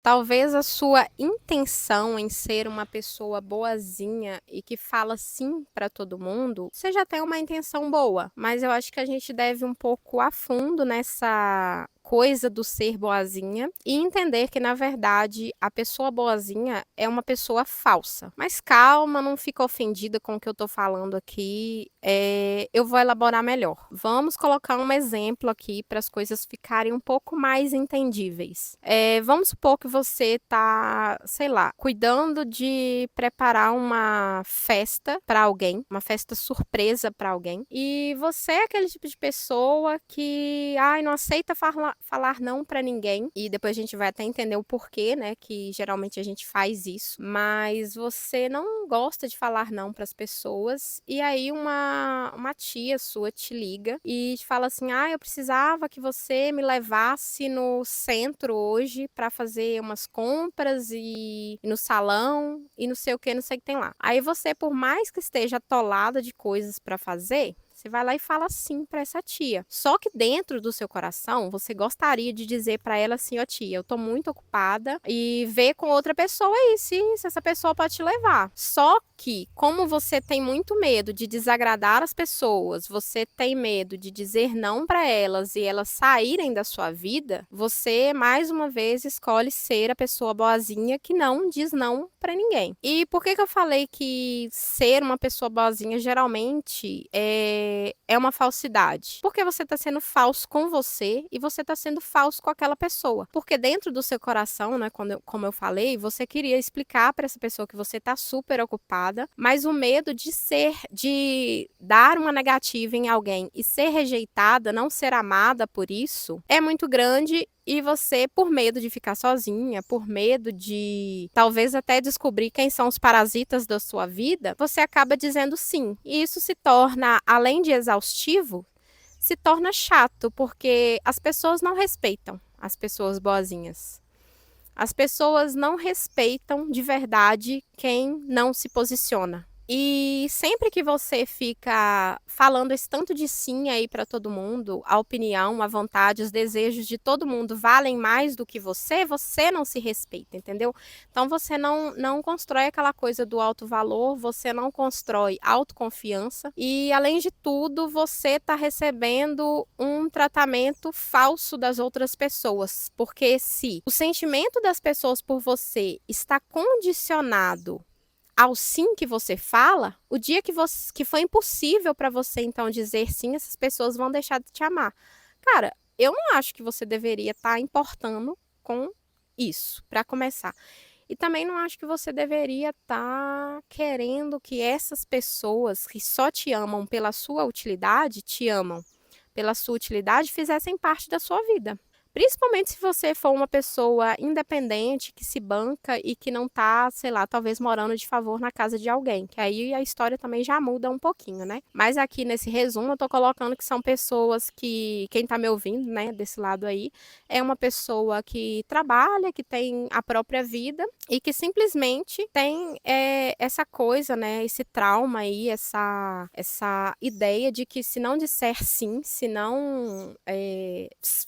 Talvez a sua intenção em ser uma pessoa boazinha e que fala sim para todo mundo seja até uma intenção boa, mas eu acho que a gente deve um pouco a fundo nessa coisa do ser boazinha e entender que, na verdade, a pessoa boazinha é uma pessoa falsa. Mas calma, não fica ofendida com o que eu tô falando aqui. Eu vou elaborar melhor. Vamos colocar um exemplo aqui para as coisas ficarem um pouco mais entendíveis. Vamos supor que você tá, sei lá, cuidando de preparar uma festa para alguém, uma festa surpresa para alguém, e você é aquele tipo de pessoa que, ai, não aceita falar não para ninguém, e depois a gente vai até entender o porquê, né, que geralmente a gente faz isso, mas você não gosta de falar não para as pessoas, e aí uma tia sua te liga e te fala assim: ah, eu precisava que você me levasse no centro hoje para fazer umas compras e no salão e não sei o que, não sei o que tem lá. Aí você, por mais que esteja atolada de coisas para fazer, você vai lá e fala sim para essa tia. Só que dentro do seu coração, você gostaria de dizer para ela assim: ó, tia, eu tô muito ocupada e ver com outra pessoa aí se essa pessoa pode te levar. Só que, como você tem muito medo de desagradar as pessoas, você tem medo de dizer não para elas e elas saírem da sua vida, você mais uma vez escolhe ser a pessoa boazinha que não diz não para ninguém. E por que eu falei que ser uma pessoa boazinha geralmente é uma falsidade? Porque você está sendo falso com você e você está sendo falso com aquela pessoa. Porque dentro do seu coração, né, como eu falei, você queria explicar para essa pessoa que você está super ocupada, mas o medo de dar uma negativa em alguém e ser rejeitada, não ser amada por isso, é muito grande. E você, por medo de ficar sozinha, por medo de talvez até descobrir quem são os parasitas da sua vida, você acaba dizendo sim. E isso se torna, além de exaustivo, se torna chato, porque as pessoas não respeitam as pessoas boazinhas. As pessoas não respeitam de verdade quem não se posiciona. E sempre que você fica falando esse tanto de sim aí para todo mundo, a opinião, a vontade, os desejos de todo mundo valem mais do que você não se respeita, entendeu? Então você não constrói aquela coisa do alto valor, você não constrói autoconfiança e, além de tudo, você está recebendo um tratamento falso das outras pessoas. Porque se o sentimento das pessoas por você está condicionado ao sim que você fala, o dia que foi impossível para você então dizer sim, essas pessoas vão deixar de te amar. Cara, eu não acho que você deveria estar importando com isso, para começar. E também não acho que você deveria estar querendo que essas pessoas que só te amam pela sua utilidade, te amam pela sua utilidade, fizessem parte da sua vida. Principalmente se você for uma pessoa independente, que se banca e que não tá, sei lá, talvez morando de favor na casa de alguém, que aí a história também já muda um pouquinho, né? Mas aqui nesse resumo eu tô colocando que são pessoas que, quem tá me ouvindo, né, desse lado aí, é uma pessoa que trabalha, que tem a própria vida e que simplesmente tem essa coisa, né, esse trauma aí, essa ideia de que se não disser sim, se não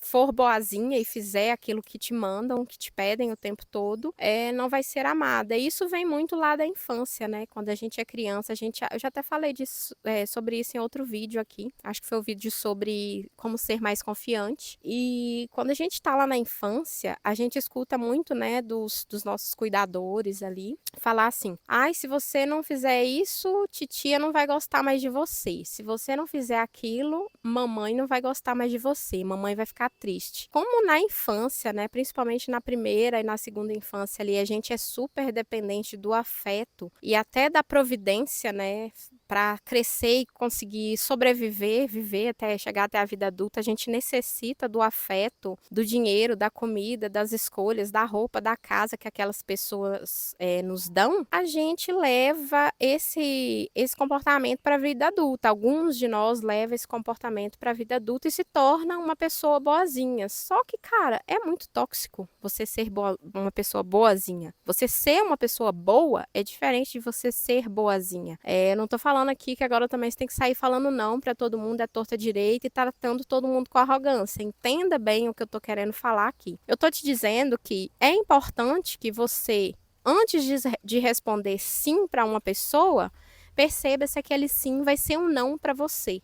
for boazinha e fizer aquilo que te mandam, que te pedem o tempo todo, não vai ser amada. E isso vem muito lá da infância, né? Quando a gente é criança, eu já até falei disso, sobre isso em outro vídeo aqui. Acho que foi o vídeo sobre como ser mais confiante. E quando a gente tá lá na infância, a gente escuta muito, né, dos nossos cuidadores ali, falar assim: ai, se você não fizer isso, titia não vai gostar mais de você. Se você não fizer aquilo, mamãe não vai gostar mais de você. Mamãe vai ficar triste. Como na infância, né, principalmente na primeira e na segunda infância ali, a gente é super dependente do afeto e até da providência, né, para crescer e conseguir sobreviver, viver até chegar até a vida adulta, a gente necessita do afeto, do dinheiro, da comida, das escolhas, da roupa, da casa que aquelas pessoas nos dão. A gente leva esse comportamento para a vida adulta. Alguns de nós levam esse comportamento para a vida adulta e se torna uma pessoa boazinha. Só que, cara, é muito tóxico você ser uma pessoa boazinha. Você ser uma pessoa boa é diferente de você ser boazinha. Eu não tô falando falando aqui que agora também você tem que sair falando não pra todo mundo, é torta direita e tratando todo mundo com arrogância. Entenda bem o que eu tô querendo falar aqui. Eu tô te dizendo que é importante que você, antes de responder sim para uma pessoa, perceba se aquele sim vai ser um não para você.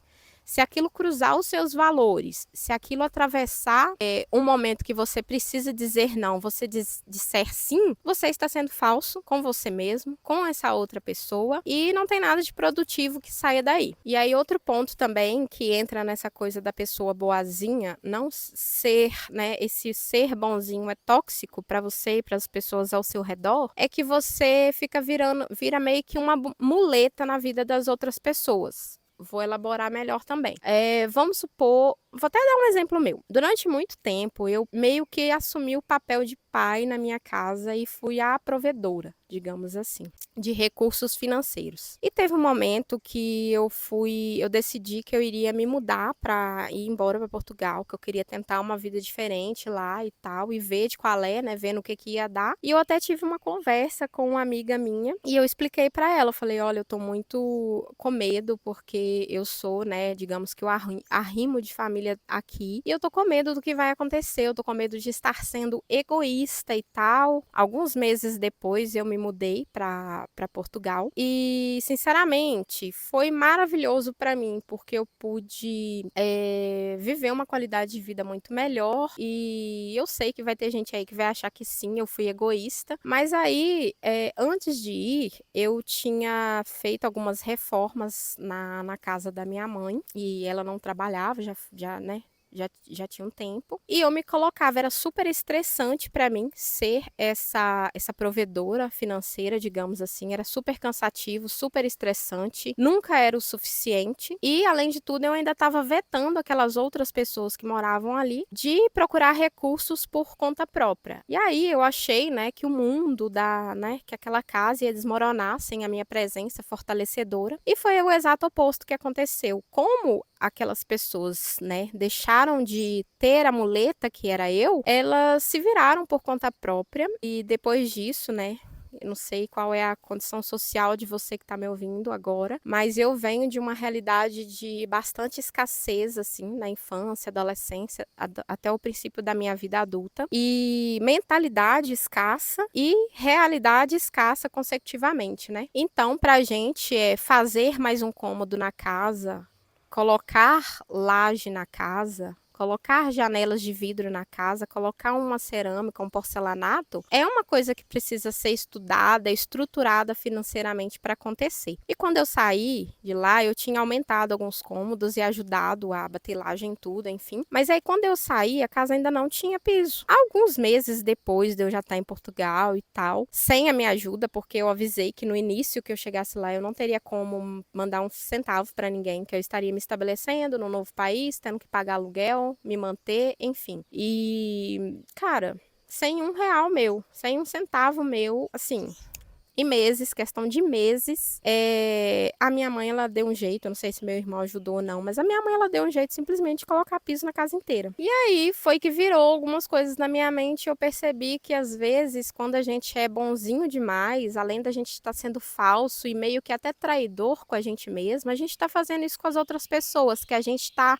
Se aquilo cruzar os seus valores, se aquilo atravessar um momento que você precisa dizer não, você disser sim, você está sendo falso com você mesmo, com essa outra pessoa, e não tem nada de produtivo que saia daí. E aí, outro ponto também que entra nessa coisa da pessoa boazinha, não ser, né, esse ser bonzinho é tóxico para você e para as pessoas ao seu redor, é que você vira meio que uma muleta na vida das outras pessoas. Vou elaborar melhor também. Vamos supor, vou até dar um exemplo meu. Durante muito tempo, eu meio que assumi o papel de pai na minha casa e fui a provedora, digamos assim, de recursos financeiros. E teve um momento que eu decidi que eu iria me mudar para ir embora para Portugal, que eu queria tentar uma vida diferente lá e tal, e ver de qual é, né, vendo o que ia dar. E eu até tive uma conversa com uma amiga minha e eu expliquei para ela, eu falei, olha, eu tô muito com medo porque eu sou, né, digamos que o arrimo de família aqui, e eu tô com medo do que vai acontecer, eu tô com medo de estar sendo egoísta e tal. Alguns meses depois eu me mudei para Portugal e, sinceramente, foi maravilhoso para mim, porque eu pude viver uma qualidade de vida muito melhor, e eu sei que vai ter gente aí que vai achar que sim, eu fui egoísta, mas aí, antes de ir, eu tinha feito algumas reformas na casa da minha mãe, e ela não trabalhava, né, já tinha um tempo. E eu me colocava, era super estressante para mim ser essa provedora financeira, digamos assim. Era super cansativo, super estressante. Nunca era o suficiente. E, além de tudo, eu ainda estava vetando aquelas outras pessoas que moravam ali de procurar recursos por conta própria. E aí eu achei, né, que o mundo que aquela casa ia desmoronar sem a minha presença fortalecedora. E foi o exato oposto que aconteceu. Como aquelas pessoas, né, deixaram de ter a muleta que era eu, elas se viraram por conta própria, e depois disso, né, eu não sei qual é a condição social de você que está me ouvindo agora, mas eu venho de uma realidade de bastante escassez, assim, na infância, adolescência, até o princípio da minha vida adulta, e mentalidade escassa e realidade escassa consecutivamente, né? Então, pra gente fazer mais um cômodo na casa, colocar laje na casa, colocar janelas de vidro na casa, colocar uma cerâmica, um porcelanato, é uma coisa que precisa ser estudada, estruturada financeiramente para acontecer. E quando eu saí de lá, eu tinha aumentado alguns cômodos e ajudado a bater laje em tudo, enfim. Mas aí quando eu saí, a casa ainda não tinha piso. Alguns meses depois de eu já estar em Portugal e tal, sem a minha ajuda, porque eu avisei que no início que eu chegasse lá, eu não teria como mandar um centavo para ninguém, que eu estaria me estabelecendo no novo país, tendo que pagar aluguel, me manter, enfim. E, cara, sem R$ 1 meu, sem um centavo meu, assim, em meses, questão de meses, a minha mãe, ela deu um jeito, eu não sei se meu irmão ajudou ou não, mas a minha mãe, ela deu um jeito simplesmente de colocar piso na casa inteira. E aí, foi que virou algumas coisas na minha mente, e eu percebi que, às vezes, quando a gente é bonzinho demais, além da gente estar sendo falso e meio que até traidor com a gente mesmo, a gente está fazendo isso com as outras pessoas, que a gente está...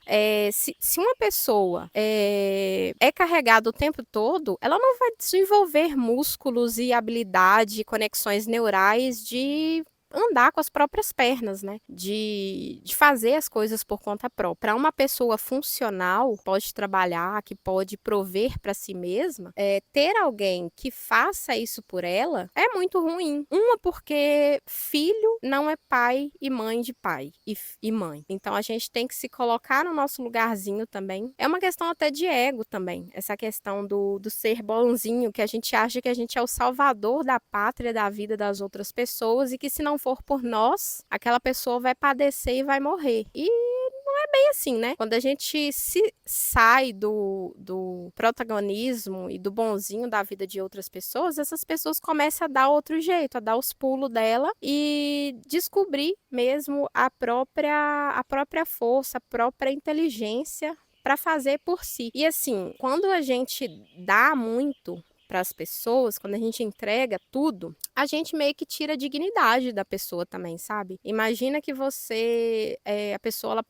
se uma pessoa é carregada o tempo todo, ela não vai desenvolver músculos e habilidade, conexões neurais de andar com as próprias pernas, né? De fazer as coisas por conta própria. Para uma pessoa funcional, pode trabalhar, que pode prover para si mesma, ter alguém que faça isso por ela é muito ruim. Uma, porque filho não é pai e mãe de pai e mãe. Então a gente tem que se colocar no nosso lugarzinho também. É uma questão até de ego também. Essa questão do ser bonzinho, que a gente acha que a gente é o salvador da pátria, da vida das outras pessoas, e que se não for por nós, aquela pessoa vai padecer e vai morrer. E não é bem assim, né? Quando a gente se sai do protagonismo e do bonzinho da vida de outras pessoas, essas pessoas começam a dar outro jeito, a dar os pulos dela e descobrir mesmo a própria força, a própria inteligência para fazer por si. E assim, quando a gente dá muito para as pessoas, quando a gente entrega tudo, a gente meio que tira a dignidade da pessoa também, sabe? Imagina que você, a pessoa ela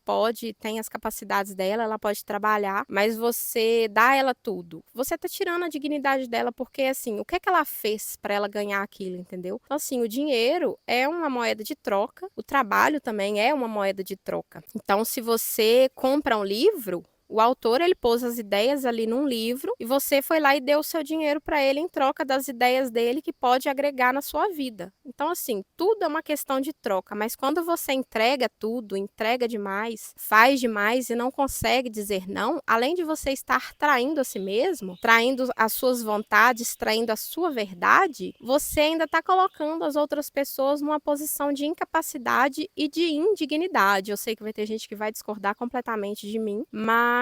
tem as capacidades dela, ela pode trabalhar, mas você dá a ela tudo. Você tá tirando a dignidade dela porque assim, o que é que ela fez para ela ganhar aquilo, entendeu? Então assim, o dinheiro é uma moeda de troca, o trabalho também é uma moeda de troca. Então se você compra um livro, o autor, ele pôs as ideias ali num livro e você foi lá e deu o seu dinheiro para ele em troca das ideias dele que pode agregar na sua vida. Então, assim, tudo é uma questão de troca, mas quando você entrega tudo, entrega demais, faz demais e não consegue dizer não, além de você estar traindo a si mesmo, traindo as suas vontades, traindo a sua verdade, você ainda está colocando as outras pessoas numa posição de incapacidade e de indignidade. Eu sei que vai ter gente que vai discordar completamente de mim, mas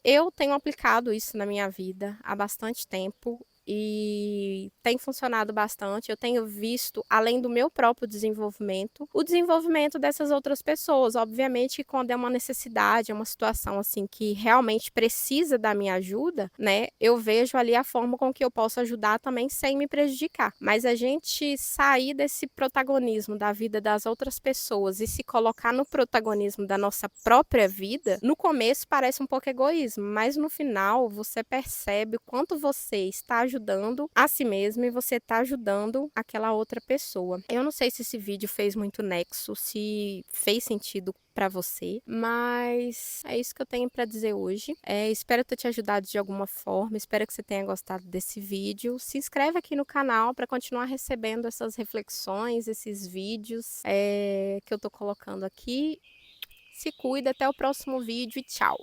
eu tenho aplicado isso na minha vida há bastante tempo e tem funcionado bastante. Eu tenho visto, além do meu próprio desenvolvimento, o desenvolvimento dessas outras pessoas. Obviamente que quando é uma necessidade, é uma situação assim que realmente precisa da minha ajuda, né? Eu vejo ali a forma com que eu posso ajudar também sem me prejudicar. Mas a gente sair desse protagonismo da vida das outras pessoas e se colocar no protagonismo da nossa própria vida, no começo parece um pouco egoísmo, mas no final você percebe o quanto você está ajudando a si mesmo e você está ajudando aquela outra pessoa. Eu não sei se esse vídeo fez muito nexo, se fez sentido para você, mas é isso que eu tenho para dizer hoje. Espero ter te ajudado de alguma forma, espero que você tenha gostado desse vídeo. Se inscreve aqui no canal para continuar recebendo essas reflexões, esses vídeos que eu tô colocando aqui. Se cuida, até o próximo vídeo e tchau!